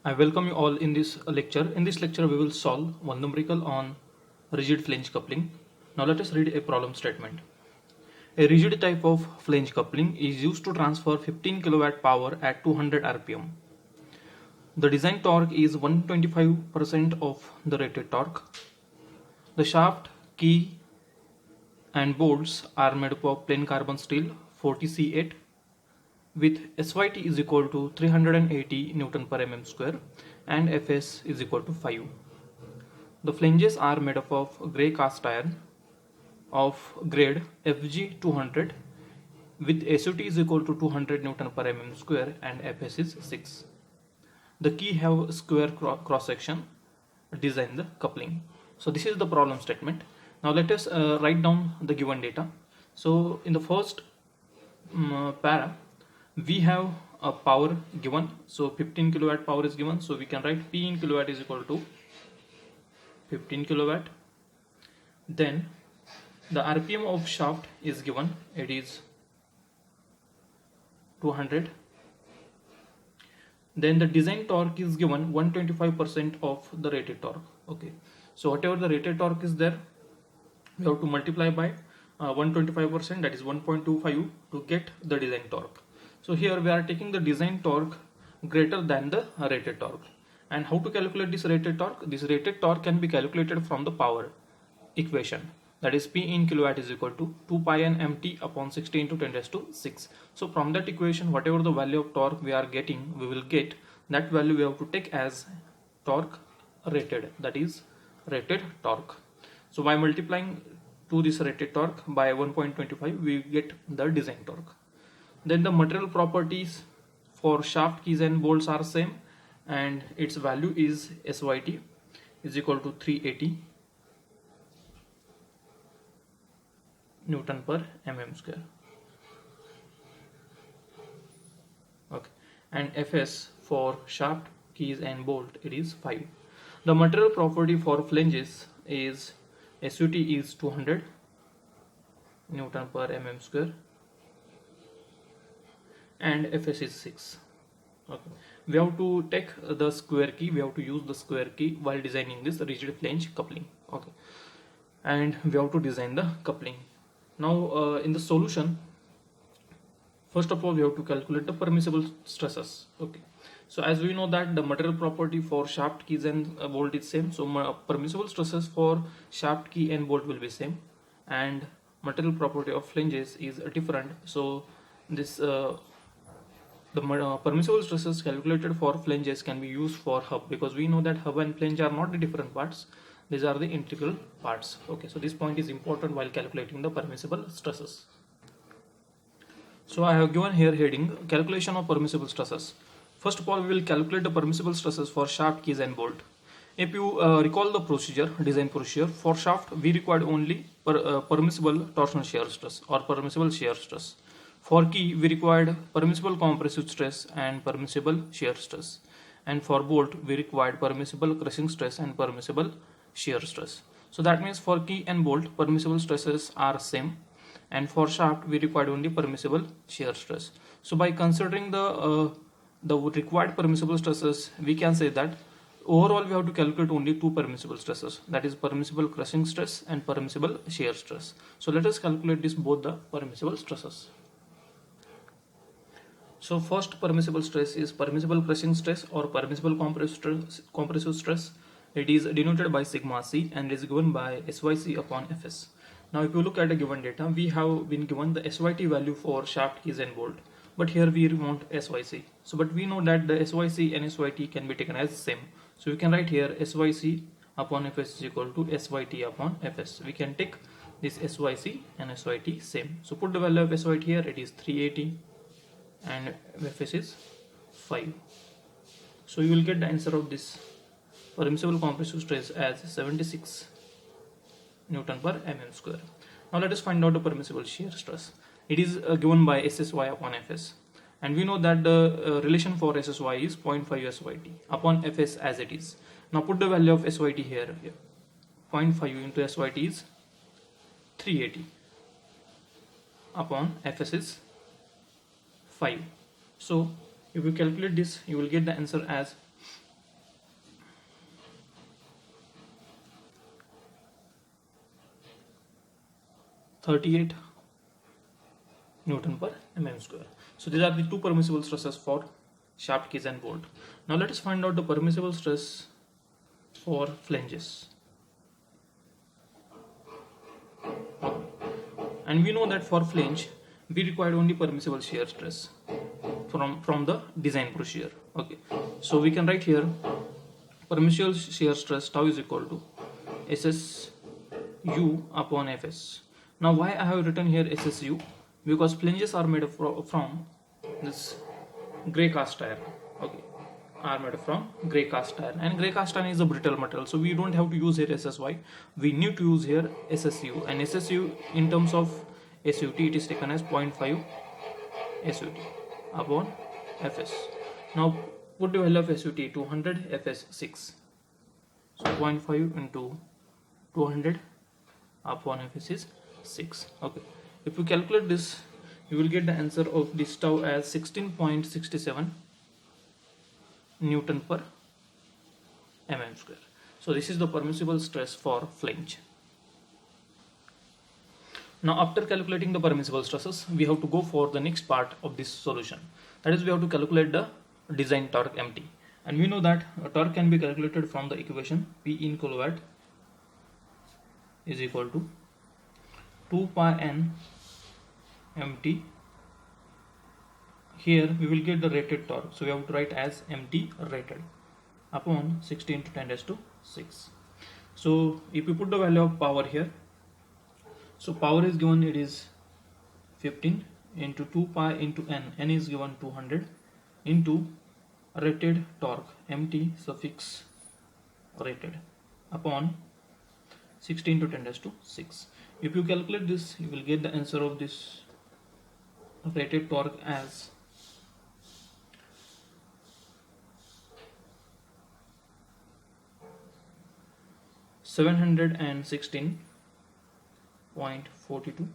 I welcome you all in this lecture. In this lecture, we will solve one numerical on rigid flange coupling. Now let us read a problem statement. A rigid type of flange coupling is used to transfer 15 kilowatt power at 200 rpm. The design torque is 125% of the rated torque. The shaft, key and bolts are made up of plain carbon steel 40C8 with SYT is equal to 380 Newton per mm square and Fs is equal to 5. The flanges are made up of grey cast iron of grade FG200 with SUT is equal to 200 Newton per mm square and Fs is 6. The key have square cross section. Design the coupling. So this is the problem statement. Now let us write down the given data. So in the first para, we have a power given. So 15 kilowatt power is given. So we can write P in kilowatt is equal to 15 kilowatt. Then the RPM of shaft is given. It is 200. Then the design torque is given 125% of the rated torque. Okay. So whatever the rated torque is there, we have to multiply by 125%, that is 1.25 to get the design torque. So here we are taking the design torque greater than the rated torque. And how to calculate this rated torque? This rated torque can be calculated from the power equation. That is P in kilowatt is equal to 2 pi n mt upon 60 into 10 raised to 6. So from that equation, whatever the value of torque we are getting, we will get that value we have to take as torque rated, that is rated torque. So by multiplying to this rated torque by 1.25, we get the design torque. Then the material properties for shaft, keys and bolts are same, and its value is SYT is equal to 380 Newton per mm square. Okay, and Fs for shaft, keys and bolt, it is 5. The material property for flanges is SUT is 200 Newton per mm square and Fs is 6. Okay, we have to take the square key, we have to use the square key while designing this rigid flange coupling. Okay, and we have to design the coupling. Now in the solution, first of all we have to calculate the permissible stresses. Okay, so as we know that the material property for shaft, keys and bolt is same, so permissible stresses for shaft, key and bolt will be same, and material property of flanges is different. So this the permissible stresses calculated for flanges can be used for hub, because we know that hub and flange are not the different parts, these are the integral parts. Okay, so this point is important while calculating the permissible stresses. So I have given here heading calculation of permissible stresses. First of all, we will calculate the permissible stresses for shaft, keys and bolt. If you recall the procedure, design procedure, for shaft we required only permissible torsional shear stress or permissible shear stress. For key we required permissible compressive stress and permissible shear stress. And for bolt we required permissible crushing stress and permissible shear stress. So that means for key and bolt permissible stresses are same, and for shaft we required only permissible shear stress. So by considering the required permissible stresses, we can say that overall we have to calculate only two permissible stresses, that is permissible crushing stress and permissible shear stress. So let us calculate this both the permissible stresses. So first permissible stress is permissible crushing stress or permissible compressive stress. It is denoted by sigma c and is given by SYC upon Fs. Now if you look at the given data, we have been given the SYT value for shaft, keys and bolt, but here we want SYC. So but we know that the SYC and SYT can be taken as same. So we can write here SYC upon Fs is equal to SYT upon Fs. We can take this SYC and SYT same. So put the value of SYT here, it is 380 and Fs is 5. So you will get the answer of this permissible compressive stress as 76 Newton per mm square. Now let us find out the permissible shear stress. It is given by SSY upon Fs, and we know that the relation for SSY is 0.5 SYT upon Fs as it is. Now put the value of SYT here. 0.5 into SYT is 380 upon Fs is 5. So if you calculate this, you will get the answer as 38 Newton per mm square. So these are the two permissible stresses for shaft keys and bolt. Now let us find out the permissible stress for flanges. And we know that for flange we required only permissible shear stress from the design procedure. Okay, so we can write here permissible shear stress tau is equal to SSU upon Fs. Now why I have written here SSU? Because flanges are made from this grey cast iron. Okay, are made from grey cast iron, and grey cast iron is a brittle material, so we don't have to use here SSY. We need to use here SSU, and SSU in terms of SUT it is taken as 0.5 SUT upon Fs. Now put the value of SUT 200, Fs 6. So 0.5 into 200 upon Fs is 6. Okay, if you calculate this, you will get the answer of this tau as 16.67 Newton per mm square. So this is the permissible stress for flange. Now after calculating the permissible stresses, we have to go for the next part of this solution. That is, we have to calculate the design torque MT. And we know that torque can be calculated from the equation P in kilowatt is equal to 2 pi n MT. Here we will get the rated torque, so we have to write as MT rated upon 16 to 10 raised to 6. So if we put the value of power here, so power is given, it is 15 into 2 pi into n is given 200 into rated torque MT suffix rated upon 16 to 10 raised to 6. If you calculate this, you will get the answer of this rated torque as 716.42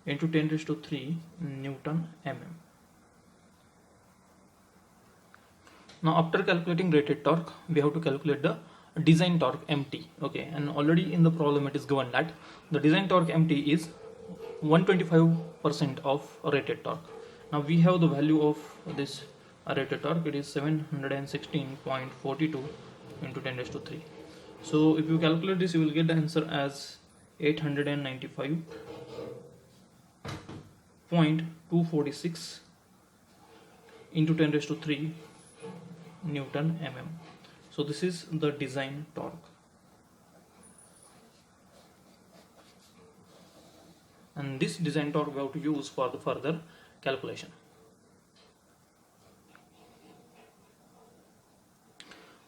into 10 raised to 3 Newton mm. Now after calculating rated torque, we have to calculate the design torque MT. Okay, and already in the problem it is given that the design torque MT is 125% of rated torque. Now we have the value of this rated torque, it is 716.42 into 10 raised to 3. So if you calculate this, you will get the answer as 895.246 into 10 raised to 3 Newton mm. So this is the design torque, and this design torque we have to use for the further calculation.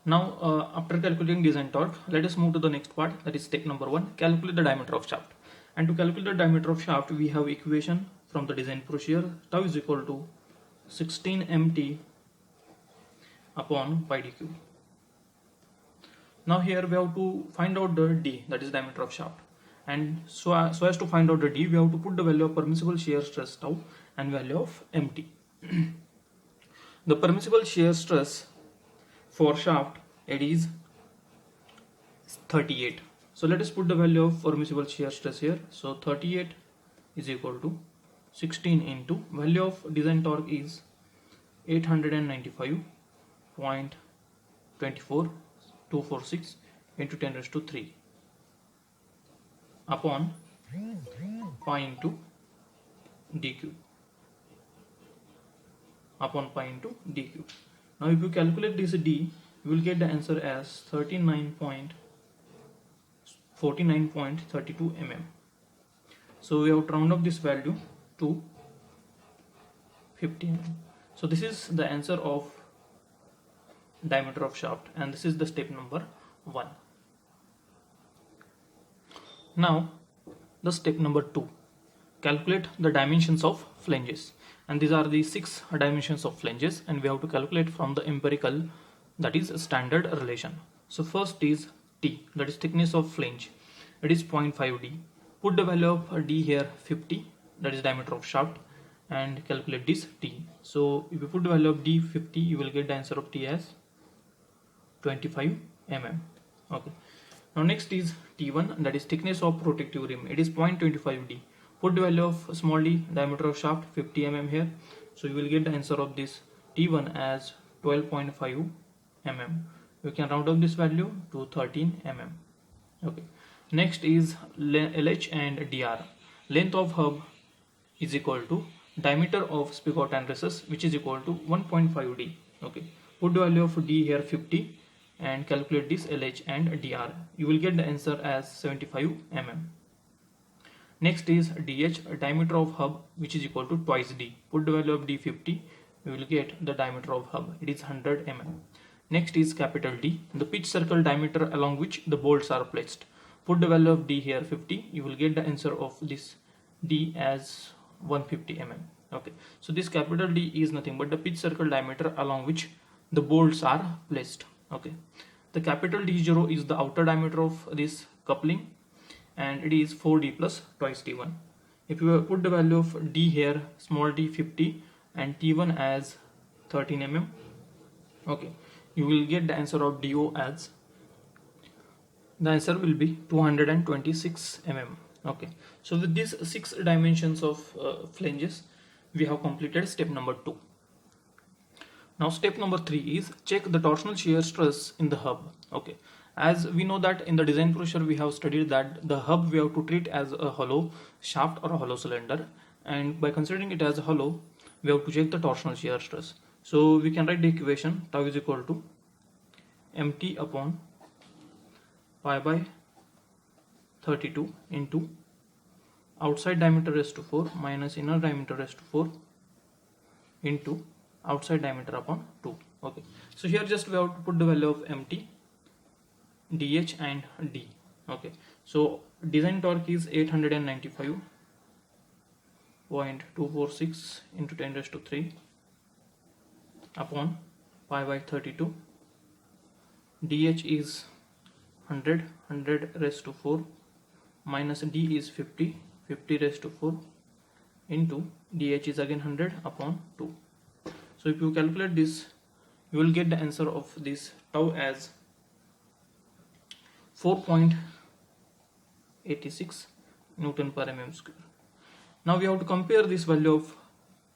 Now after calculating design torque, let us move to the next part, that is step number 1, calculate the diameter of shaft. And to calculate the diameter of shaft, we have equation from the design procedure, tau is equal to 16 mt upon pi d cube. Now here we have to find out the d, that is diameter of shaft, and so as to find out the d, we have to put the value of permissible shear stress tau and value of mt. The permissible shear stress for shaft, it is 38. So let us put the value of permissible shear stress here. So 38 is equal to 16 into value of design torque is 895.24246 into 10 raised to 3 upon pi into d cube upon pi into d cube. Now if you calculate this d, you will get the answer as 49.32 mm. So we have to round up this value to 50 mm. So this is the answer of diameter of shaft, and this is the step number 1. Now the step number 2, calculate the dimensions of flanges. And these are the 6 dimensions of flanges, and we have to calculate from the empirical, that is standard relation. So first is T, that is thickness of flange, it is 0.5 d. Put the value of d here 50, that is diameter of shaft, and calculate this T. So if you put the value of d 50, you will get the answer of T as 25 mm. Okay. Now next is T1, that is thickness of protective rim, it is 0.25 d. Put the value of small d, diameter of shaft 50 mm here. So you will get the answer of this T1 as 12.5 mm. You can round up this value to 13 mm. Okay. Next is LH and DR. Length of hub is equal to diameter of spigot and recess, which is equal to 1.5 d. Okay. Put the value of d here 50 and calculate this LH and DR. You will get the answer as 75 mm. Next is DH, diameter of hub, which is equal to twice d. Put the value of d 50, you will get the diameter of hub. It is 100 mm. Next is capital D, the pitch circle diameter along which the bolts are placed. Put the value of d here 50, you will get the answer of this d as 150 mm. Okay, so this capital D is nothing but the pitch circle diameter along which the bolts are placed. Okay, the capital D0 is the outer diameter of this coupling, and it is 4d plus twice t1. If you put the value of d here, small d 50 and t1 as 13 mm, okay, you will get the answer of do as, the answer will be 226 mm. Okay, so with these 6 dimensions of flanges, we have completed step number 2. Now step number 3 is check the torsional shear stress in the hub. Okay, as we know that in the design procedure we have studied that the hub we have to treat as a hollow shaft or a hollow cylinder, and by considering it as a hollow we have to check the torsional shear stress. So we can write the equation tau is equal to mt upon pi by 32 into outside diameter raised to 4 minus inner diameter raised to 4 into outside diameter upon 2. Okay, so here just we have to put the value of mt, dh and d. Okay, so design torque is 895.246 into 10 raised to 3 upon pi by 32. dh is 100 raised to 4 minus d is 50 raised to 4 into dh is again 100 upon 2. So if you calculate this, you will get the answer of this tau as 4.86 Newton per mm square. Now we have to compare this value of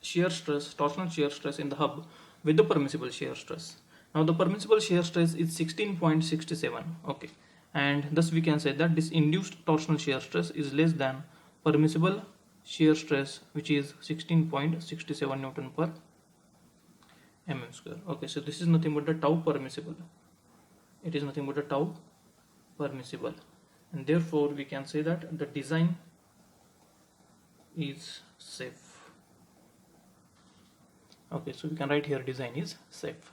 shear stress, torsional shear stress in the hub with the permissible shear stress. Now the permissible shear stress is 16.67. Okay, and thus we can say that this induced torsional shear stress is less than permissible shear stress, which is 16.67 Newton per mm square. Okay, so this is nothing but the tau permissible. It is nothing but the tau permissible, and therefore we can say that the design is safe. Okay, so we can write here design is safe.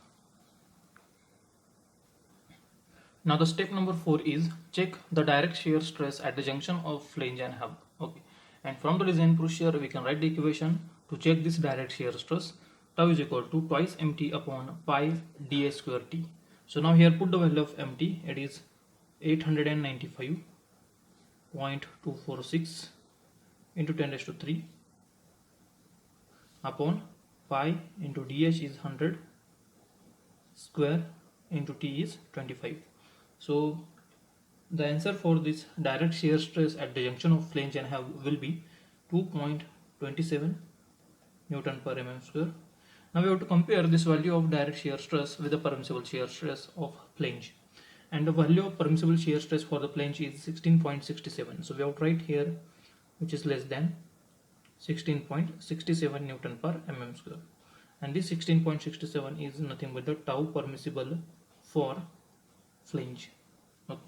Now the step number 4 is check the direct shear stress at the junction of flange and hub. Okay, and from the design procedure we can write the equation to check this direct shear stress. Tau is equal to twice mt upon pi dh square t. So now here put the value of mt, it is 895.246 into 10 raised to 3 upon pi into dh is 100 square into t is 25. So the answer for this direct shear stress at the junction of flange and hub will be 2.27 Newton per mm square. Now we have to compare this value of direct shear stress with the permissible shear stress of flange, and the value of permissible shear stress for the flange is 16.67. so we have to write here which is less than 16.67 Newton per mm square, and this 16.67 is nothing but the tau permissible for flange. Okay,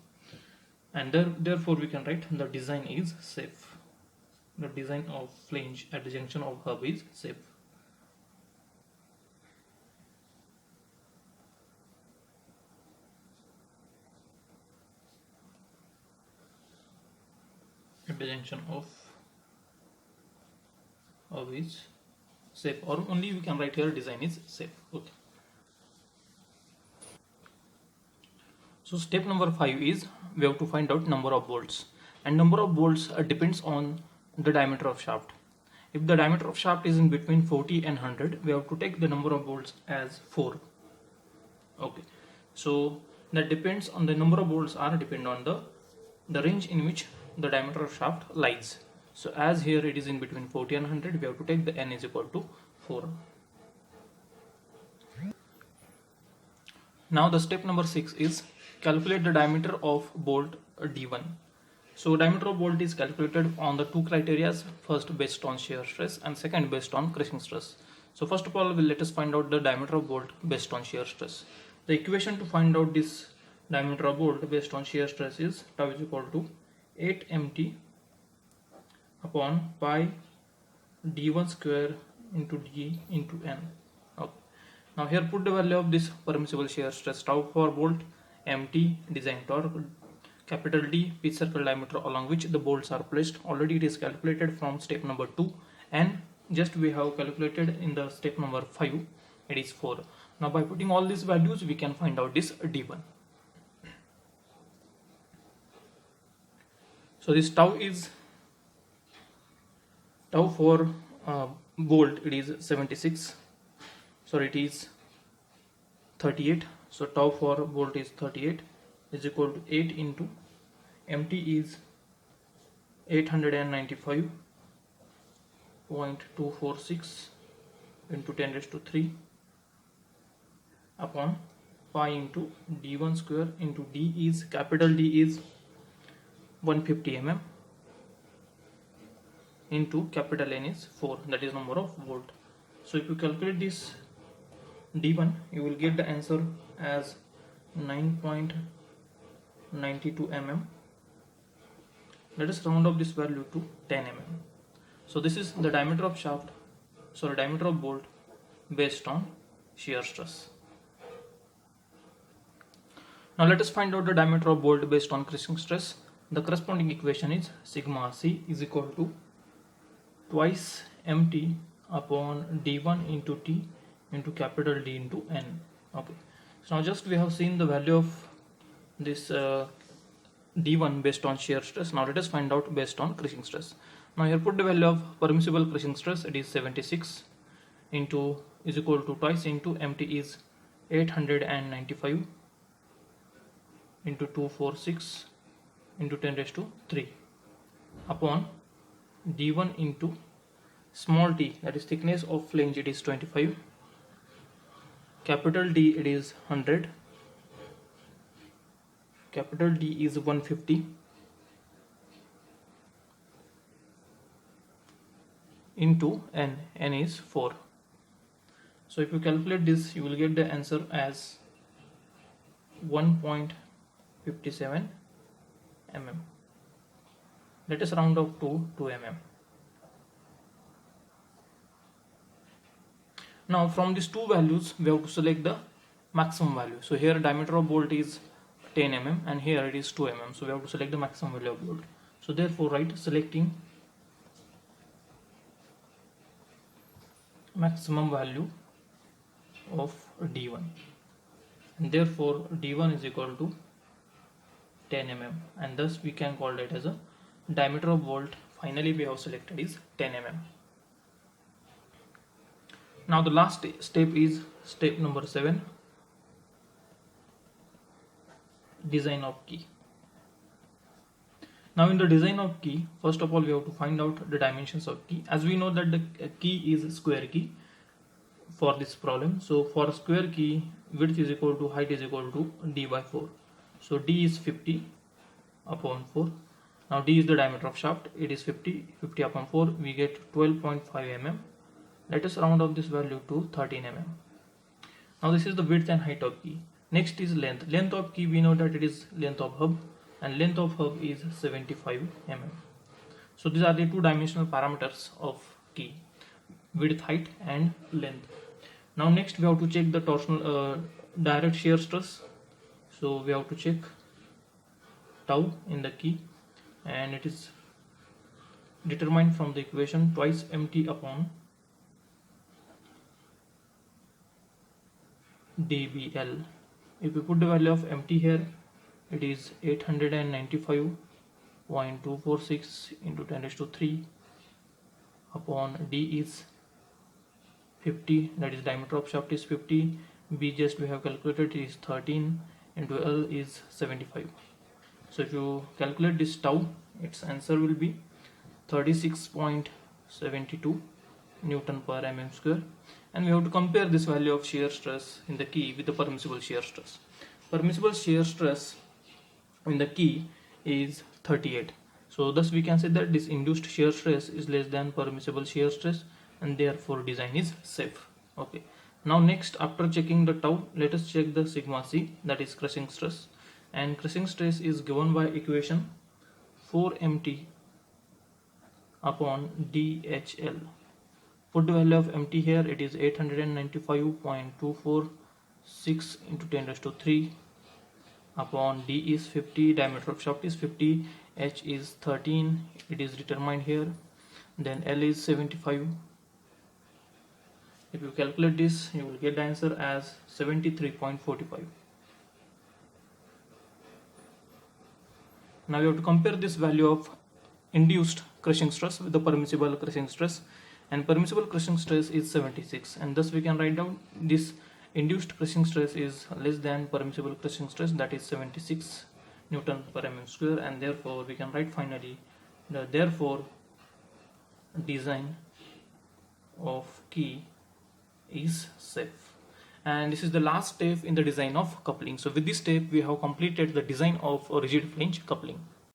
and therefore we can write the design is safe. The design of flange at the junction of hub is safe. At the junction of is safe, or only we can write here design is safe. Okay, so step number 5 is we have to find out number of bolts, and number of bolts depends on the diameter of shaft. If the diameter of shaft is in between 40 and 100, we have to take the number of bolts as 4. Okay, so that depends on the number of bolts are depend on the range in which the diameter of shaft lies. So as here it is in between 40 and 100, we have to take the n is equal to 4. Now the step number 6 is calculate the diameter of bolt D1. So diameter of bolt is calculated on the two criteria, first based on shear stress and second based on crushing stress. So first of all, let us find out the diameter of bolt based on shear stress. The equation to find out this diameter of bolt based on shear stress is tau is equal to 8 mt upon pi d1 square into d into n. Okay. Now here put the value of this permissible shear stress tau for bolt, mt design torque, capital D pitch circle diameter along which the bolts are placed. Already it is calculated from step number 2 and just we have calculated in the step number 5, it is 4. Now by putting all these values we can find out this D1. So this tau for bolt, it is 76, sorry it is 38. So tau for bolt is 38 is equal to 8 into mt is 895.246 into 10 raised to 3 upon pi into d1 square into d is capital D is 150 mm into capital N is 4, that is number of volt. So if you calculate this D1, you will get the answer as 9.92 mm. Let us round up this value to 10 mm. So this is the diameter of diameter of bolt based on shear stress. Now let us find out the diameter of bolt based on crushing stress. The corresponding equation is sigma c is equal to twice mt upon d1 into t into capital D into n. Okay. So now just we have seen the value of this D1 based on shear stress. Now let us find out based on crushing stress. Now here put the value of permissible crushing stress, it is 76 into is equal to twice into mt is 895 into 246 into 10 raised to 3 upon d1 into small t, that is thickness of flange, it is 25, capital D it is 100, capital D is 150 into n is 4. So if you calculate this, you will get the answer as 1.57 mm. Let us round up to 2 mm. Now from these two values we have to select the maximum value. So here diameter of bolt is 10 mm and here it is 2 mm. So we have to select the maximum value of bolt. So therefore write selecting maximum value of D1, and therefore D1 is equal to 10 mm, and thus we can call that as a diameter of bolt finally we have selected is 10 mm. Now the last step is step number 7, design of key. Now in the design of key, first of all we have to find out the dimensions of key. As we know that the key is square key for this problem. So for a square key, width is equal to height is equal to d by 4. So d is 50 upon 4. Now d is the diameter of shaft, it is 50 upon 4, we get 12.5 mm. Let us round off this value to 13 mm. Now this is the width and height of key. Next is length. Length of key, we know that it is length of hub, and length of hub is 75 mm. So these are the two dimensional parameters of key, width, height and length. Now next we have to check the torsional direct shear stress. So we have to check tau in the key, and it is determined from the equation twice mt upon dBl. If we put the value of mt here, it is 895.246 into 10 raised to 3 upon d is 50, that is diameter of shaft is 50, b just we have calculated is 13 into l is 75. So if you calculate this tau, its answer will be 36.72 Newton per mm square, and we have to compare this value of shear stress in the key with the permissible shear stress. Permissible shear stress in the key is 38. So thus we can say that this induced shear stress is less than permissible shear stress, and therefore design is safe. Okay. Now next, after checking the tau, let us check the sigma c, that is crushing stress. And crushing stress is given by equation 4mt upon dhl. Put the value of mt here, it is 895.246 into 10 raised to 3 upon d is 50, diameter of shaft is 50, h is 13, it is determined here, then L is 75. If you calculate this, you will get the answer as 73.45. Now you have to compare this value of induced crushing stress with the permissible crushing stress, and permissible crushing stress is 76, and thus we can write down this induced crushing stress is less than permissible crushing stress, that is 76 Newton per mm square, and therefore we can write finally the therefore design of key is safe. And this is the last step in the design of coupling. So with this step we have completed the design of a rigid flange coupling.